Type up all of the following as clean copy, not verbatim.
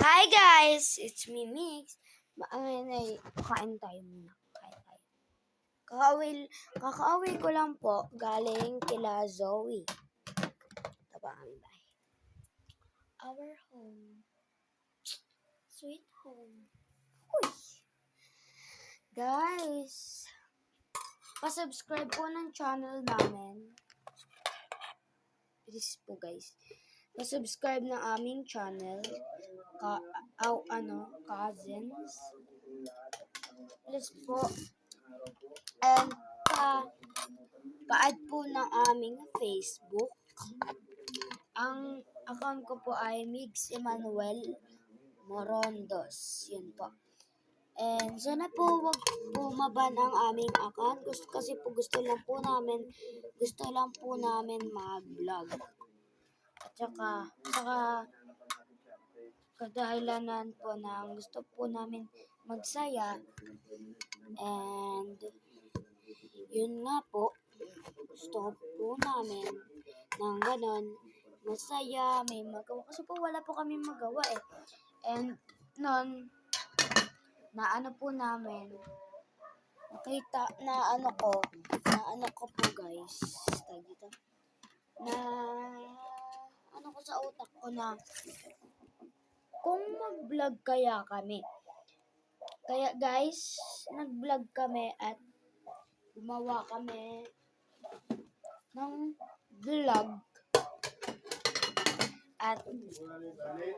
Hi guys! It's me, Mix. Ngayon ay kain tayo muna. Kain tayo. Kakaaway ko lang po galing kila Zoe. Taba kami ba? Our home. Sweet home. Uy! Guys! Pa-subscribe po ng channel namin. Please po guys. Pa-subscribe ng aming channel. Cousins. Please po. And pa-add po ng aming Facebook. Ang account ko po ay Mix Emmanuel Morondos. Yun po. And sana po wag po maban ang aming account. Gusto lang po namin mag-vlog. At saka kadahilanan po na gusto po namin magsaya. And yun nga po, gusto po namin ng ganon, masaya, may magawa. Kasi po wala po kami magawa eh. And nun, na ano po namin, nakita, na ano ko po guys, dito, na ano ko sa utak ko na, kung mag-vlog kaya kami. Kaya guys, nag-vlog kami at gumawa kami ng vlog. At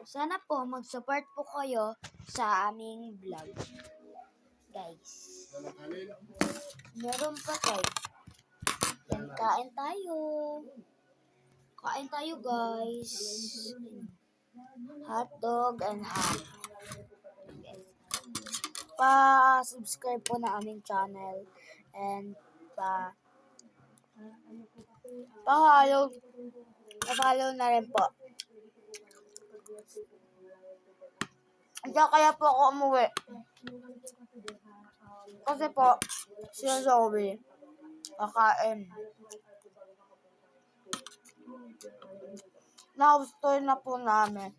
sana po mag-support po kayo sa aming vlog. Guys. Meron pa tayo. Yan, kain tayo. Kain tayo guys. Hotdog and ham. Pa-subscribe po na aming channel and pa-follow na rin po. Kaya po ako umuwi. Kasi po, si Zoe, kakain. Na-house tour na po namin.